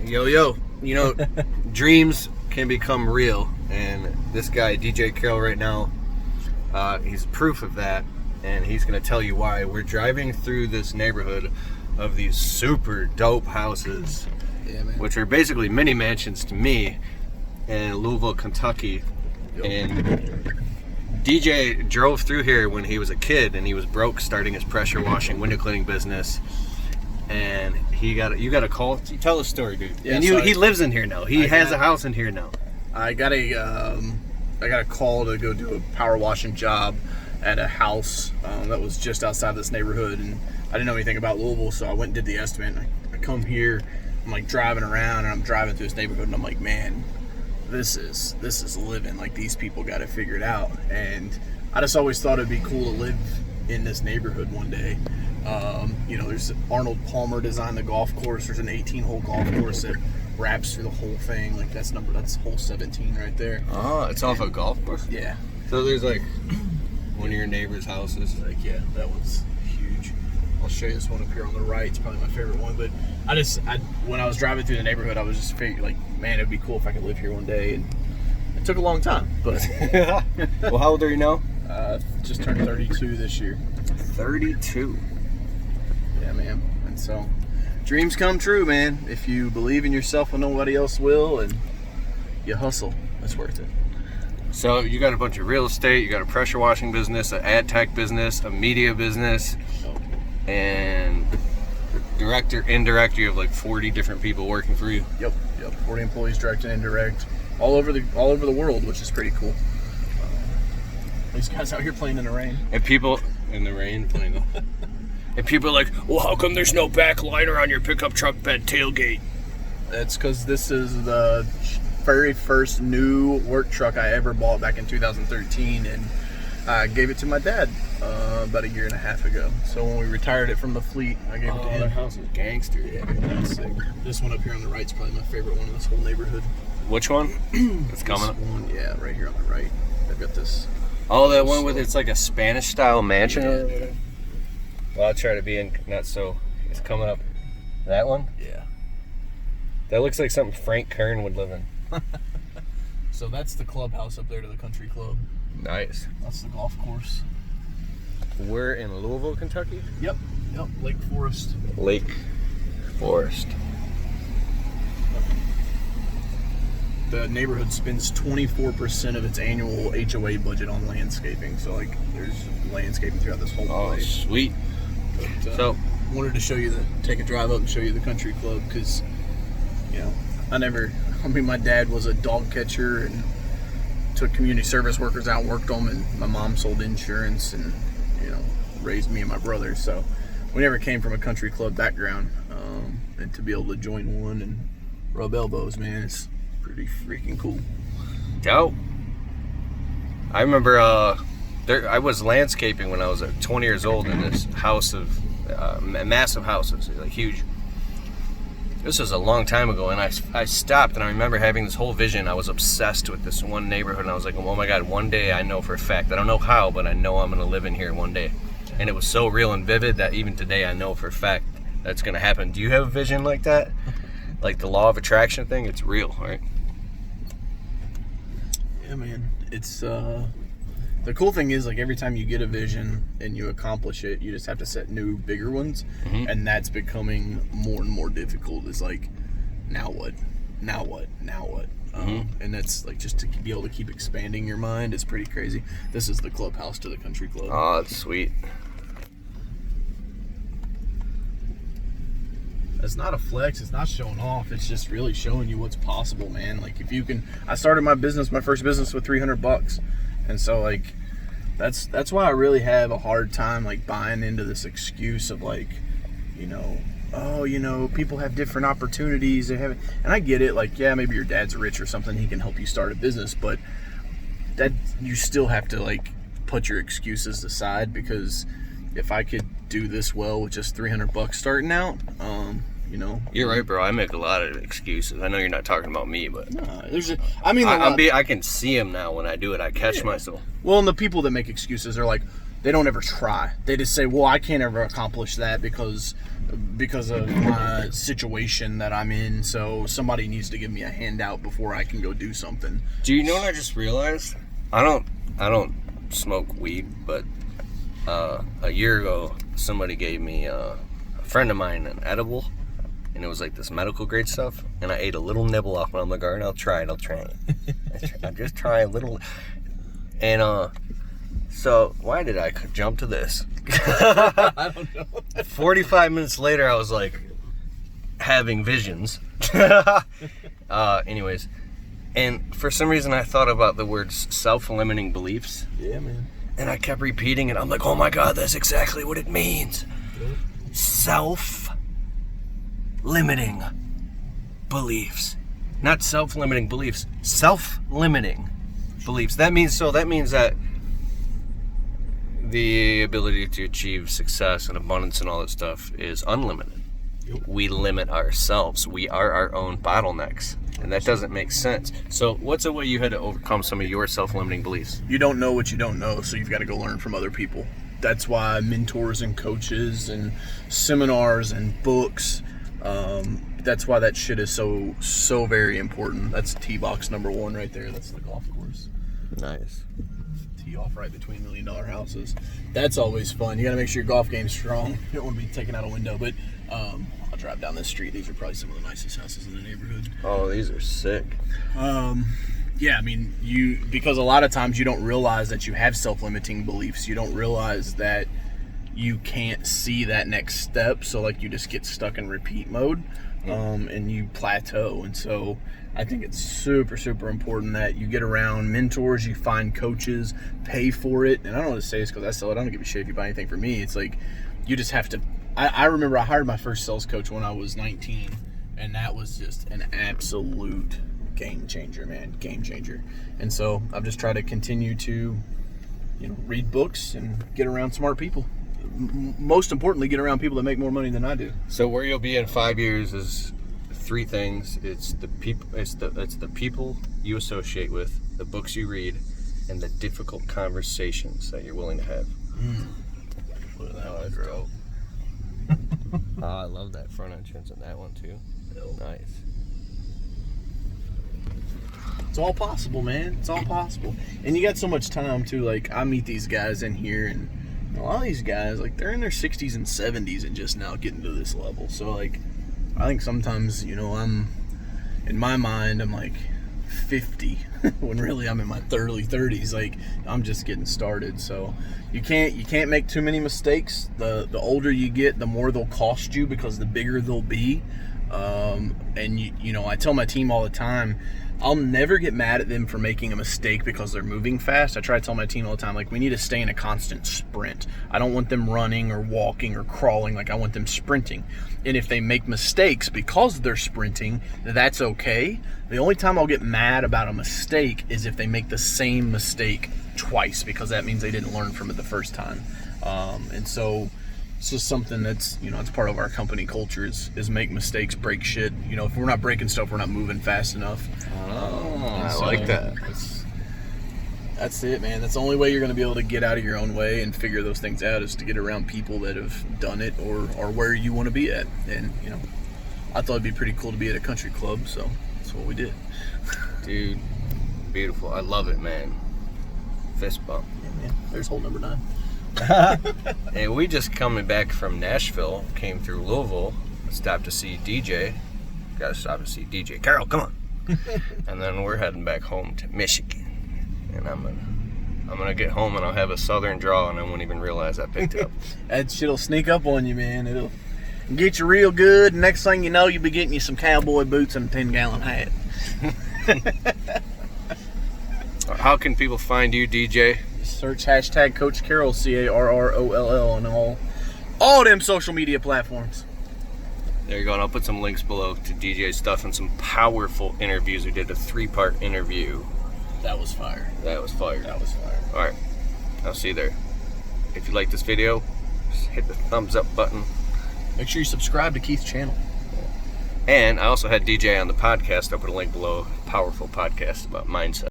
Yo, you know, dreams can become real, and this guy, DJ Carroll, right now, he's proof of that, and he's going to tell you why. We're driving through this neighborhood of these super dope houses, which are basically mini mansions to me, in Louisville, Kentucky, and DJ drove through here when he was a kid, and he was broke, starting his pressure washing, window cleaning business. And you got a call. Tell the story, dude. Yeah, and he lives in here now. He has a house in here now. I got a call to go do a power washing job at a house that was just outside this neighborhood, and I didn't know anything about Louisville, so I went and did the estimate. And I come here, I'm like driving around, and I'm driving through this neighborhood, and I'm like, man, this is living. Like, these people got it figured out. And I just always thought it'd be cool to live in this neighborhood one day. There's Arnold Palmer designed the golf course. There's an 18-hole golf course that wraps through the whole thing. Like, that's hole 17 right there. Oh, it's off a golf course? Yeah. So there's like one of your neighbor's houses. Like, yeah, that was huge. I'll show you this one up here on the right. It's probably my favorite one. But when I was driving through the neighborhood, I was just figuring, like, man, it'd be cool if I could live here one day. And it took a long time, but Well, how old are you now? Just turned 32 this year. 32. Yeah, man. And so, dreams come true, man. If you believe in yourself when nobody else will, and you hustle, it's worth it. So you got a bunch of real estate, you got a pressure washing business, an ad tech business, a media business, and director, indirect, you have like 40 different people working for you. Yep. 40 employees, direct and indirect, all over the world, which is pretty cool. These guys out here playing in the rain. And people in the rain playing. And people are like, well, how come there's no back liner on your pickup truck bed tailgate? It's because this is the very first new work truck I ever bought back in 2013, and I gave it to my dad about a year and a half ago. So when we retired it from the fleet, I gave it to him. That house is gangster. Yeah, that's sick. This one up here on the right is probably my favorite one in this whole neighborhood. Which one? It's coming up. One, yeah, right here on the right. I've got this. Oh, that one with, it's like a Spanish style mansion. Yeah. Well, I'll try to be in, not so. It's coming up. That one? Yeah. That looks like something Frank Kern would live in. So that's the clubhouse up there to the country club. Nice. That's the golf course. We're in Louisville, Kentucky? Yep. Lake Forest. Lake Forest. The neighborhood spends 24% of its annual HOA budget on landscaping. So, like, there's landscaping throughout this whole place. Oh, sweet. But, so, wanted to take a drive up and show you the country club, because, my dad was a dog catcher and took community service workers out and worked them, and my mom sold insurance and, raised me and my brother. So we never came from a country club background, and to be able to join one and rub elbows, man, it's pretty freaking cool. dope. I remember I was landscaping when I was 20 years old in this house of massive houses, like huge. This was a long time ago, and I stopped, and I remember having this whole vision. I was obsessed with this one neighborhood, and I was like, oh my God, one day I know for a fact, I don't know how, but I know I'm going to live in here one day. And it was so real and vivid that even today I know for a fact that's going to happen. Do you have a vision like that? Like the law of attraction thing? It's real, right? Yeah, man. It's the cool thing is, like, every time you get a vision and you accomplish it, you just have to set new, bigger ones. Mm-hmm. And that's becoming more and more difficult. It's like, now what? Mm-hmm. And that's like, just to be able to keep expanding your mind is pretty crazy. This is the clubhouse to the country club. Oh, that's sweet. It's not a flex. It's not showing off. It's just really showing you what's possible, man. Like, if you can, I started my first business with $300. And so, like, that's why I really have a hard time, like, buying into this excuse of, like, people have different opportunities. And I get it. Like, yeah, maybe your dad's rich or something. He can help you start a business. But that, you still have to, like, put your excuses aside, because if I could do this well with just $300 starting out, You're right, bro. I make a lot of excuses. I know you're not talking about me, but I can see them now when I do it. I catch myself. Well, and the people that make excuses are like, they don't ever try. They just say, well, I can't ever accomplish that because of my situation that I'm in, so somebody needs to give me a handout before I can go do something. Do you know what I just realized? I don't smoke weed, but a year ago somebody gave me a friend of mine an edible, and it was like this medical grade stuff, and I ate a little nibble off, and I'm like, all right, I'll try it. I'll just try a little. And so why did I jump to this? I don't know. 45 minutes later, I was like having visions. Anyways, and for some reason I thought about the words self-limiting beliefs. Yeah, man. And I kept repeating it. I'm like, oh my God, that's exactly what it means. Self-limiting beliefs. Not self-limiting beliefs, self-limiting beliefs. That means that the ability to achieve success and abundance and all that stuff is unlimited. Yep. We limit ourselves. We are our own bottlenecks. And that doesn't make sense. So what's a way you had to overcome some of your self-limiting beliefs? You don't know what you don't know, so you've got to go learn from other people. That's why mentors and coaches and seminars and books, that's why that shit is so very important. That's tee box number 1 right there. That's the golf course. Nice. Tee off right between $1 million houses. That's always fun. You got to make sure your golf game's strong. You don't want to be taken out a window, but I'll drive down this street. These are probably some of the nicest houses in the neighborhood. Oh, these are sick. Yeah, I mean, because a lot of times you don't realize that you have self-limiting beliefs. You don't realize that you can't see that next step, so like you just get stuck in repeat mode, and you plateau. And so I think it's super, super important that you get around mentors, you find coaches, pay for it. And I don't want to say this because I sell it. I don't give a shit if you buy anything from me. It's like you just have to. I remember I hired my first sales coach when I was 19, and that was just an absolute game changer, man. Game changer. And so I've just tried to continue to, read books and get around smart people. Most importantly, get around people that make more money than I do. So where you'll be in 5 years is 3 things. It's the people. It's the people you associate with, the books you read, and the difficult conversations that you're willing to have. Look at that drove. Oh, I love that front entrance and that one too. Nice. It's all possible, man. It's all possible. And you got so much time too. Like, I meet these guys in here, and a lot of these guys, like, they're in their 60s and 70s and just now getting to this level. So, like, I think sometimes, I'm, in my mind, I'm like 50 when really I'm in my early 30s. Like, I'm just getting started. So you can't make too many mistakes. The older you get, the more they'll cost you because the bigger they'll be. And I tell my team all the time, I'll never get mad at them for making a mistake because they're moving fast. I try to tell my team all the time, like, we need to stay in a constant sprint. I don't want them running or walking or crawling. Like, I want them sprinting. And if they make mistakes because they're sprinting, that's okay. The only time I'll get mad about a mistake is if they make the same mistake twice, because that means they didn't learn from it the first time. And so it's just something that's, it's part of our company culture is make mistakes, break shit. If we're not breaking stuff, we're not moving fast enough. I like that. That's it, man. That's the only way you're going to be able to get out of your own way and figure those things out, is to get around people that have done it or where you want to be at. And, I thought it'd be pretty cool to be at a country club, so that's what we did. Dude, beautiful. I love it, man. Fist bump. Yeah, man. There's hole number 9. And we just coming back from Nashville, came through Louisville, stopped to see DJ. Gotta stop to see DJ Carroll, come on. And then we're heading back home to Michigan. And I'm gonna get home and I'll have a southern drawl and I won't even realize I picked it up. That shit'll sneak up on you, man. It'll get you real good. Next thing you know, you'll be getting you some cowboy boots and a 10-gallon hat. How can people find you, DJ? Search hashtag Coach Carroll, Carroll, on all them social media platforms. There you go, and I'll put some links below to DJ stuff and some powerful interviews. We did a 3-part interview. That was fire. That was fire. That was fire. All right, I'll see you there. If you like this video, just hit the thumbs up button. Make sure you subscribe to Keith's channel. And I also had DJ on the podcast. I'll put a link below. Powerful podcast about mindset.